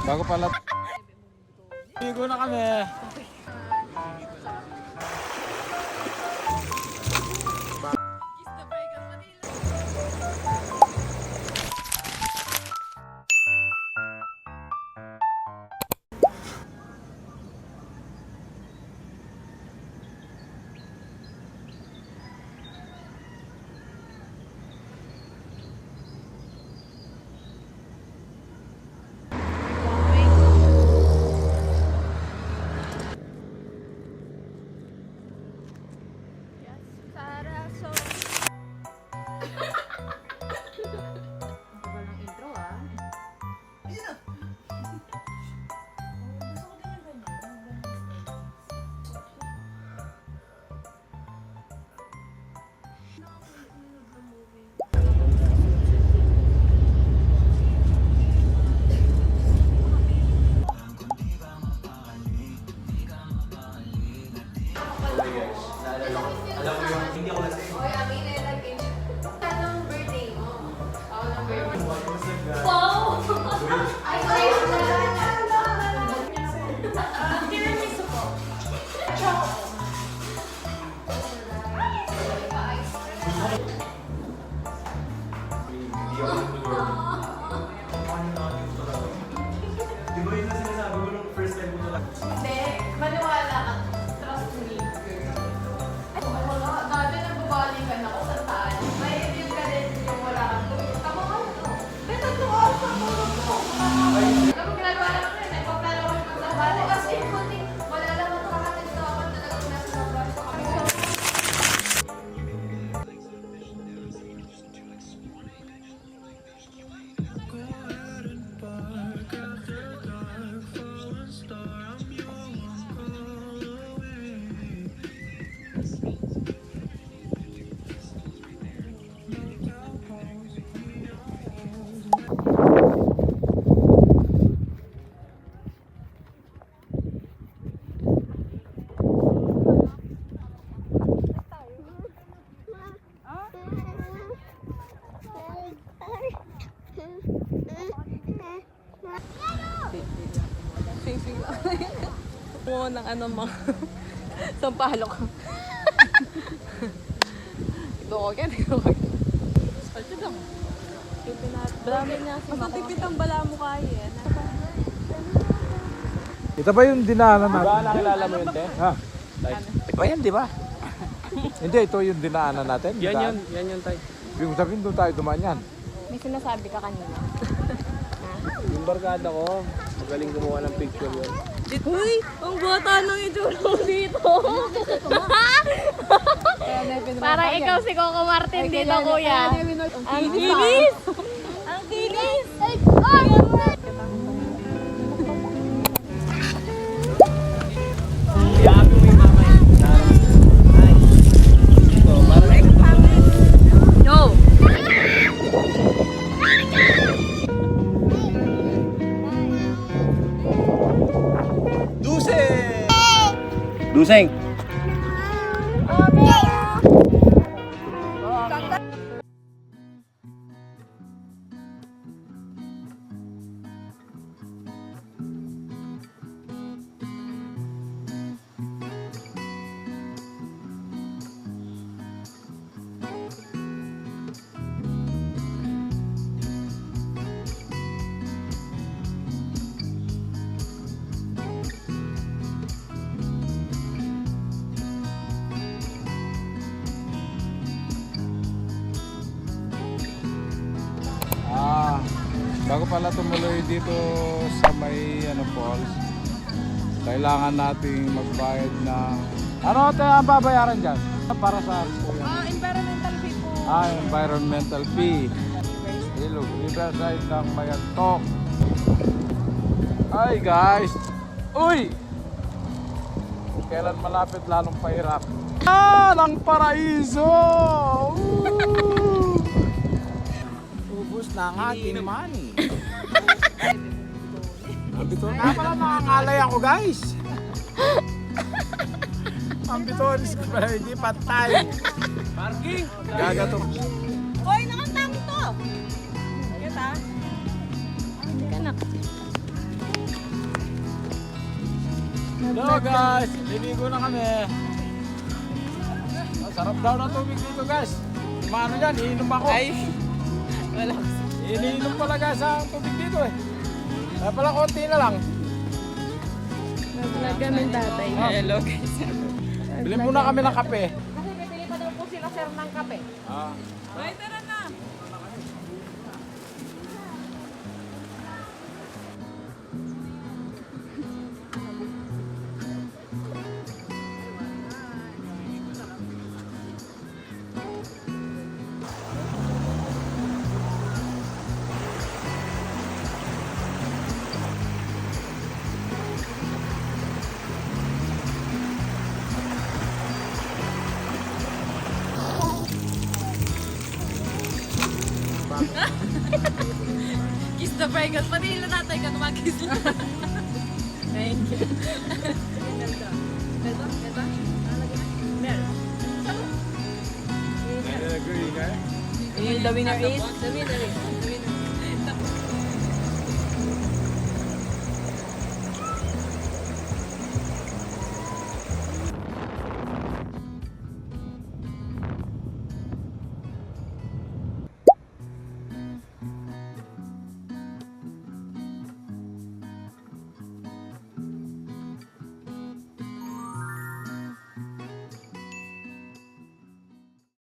Bago pala. Ligo na kami. Alam mo yung hindi ako lasing. Oy, amin na lagi. Anong birthday mo? Anong birthday mo? Wow! Ay, tiramisu po. Choco. Hindi ako nag-order. Di ba yun na sinasabi mo nung first time mo talaga? Hindi, maniwala ka. Trust me. Ay, wala. Dati nagbabalikan ako sa taal. May yung ka din yung wala kang tulog. Tama ka ito. May tatlong oras ang tulog ko. Kapag ginagawa naman rin, nagpaplano ko yung pagsabali. Kasi kunting wala lang makakatid sa ako talagang nasa labas pa kami. Sing-sing lang. Oo, ng ano mga sampalok. Ito ko yan. Spalto lang. Dami niya. Masatipit ang bala mo kaya. Ito ba yung dinaanan natin? Ba, nakilala mo yun, te? Ha? Ito yan, di ba? Hindi, ito yung dinaanan natin. Yan yun, tay. Yung sabihin doon tayo dumaan yan. May sinasabi ka kanina. Yung barkada ko, magaling gumawa ng picture yun. Uy! Ang bata nang itulong dito! Parang ikaw si Coco Martin dito, kuya. Ang kinis! Ang kinis! Iyabi mo yung mama yun. Ito, parang Yo! Luseng! Bago pala tumuloy dito sa may falls, kailangan nating magbayad ng ano tayo ang babayaran dyan? Para sa Environmental fee po. environmental fee. Ilog, Riverside ng Mayantok. Ay guys! Uy! Kailan malapit lalong pahirap? Ang paraiso! Ubus na ang ating money. Ambitoris nga pala nakangalay ako guys. Ambitoris ko pala hindi patay. Parking! Gagato. Hoy, nakatang to! Kita? Hindi ka na. Hello guys, liligo na kami. Sarap daw ng tubig dito guys. Maano yan, iinom ako. Ay, wala. Iniinom pala guys ang tubig dito eh. Kaya pala konti na lang. Nag-vlog kami tatay. Hello guys. Bili muna kami ng kape. Kasi bibili pa daw po sila sir ng kape. Ah. Ay, tara na. Kiss the breakers. Pati ilan natin ka tumakis na. Thank you. Ito? Meron. Agree guys. The winner is? The winner is?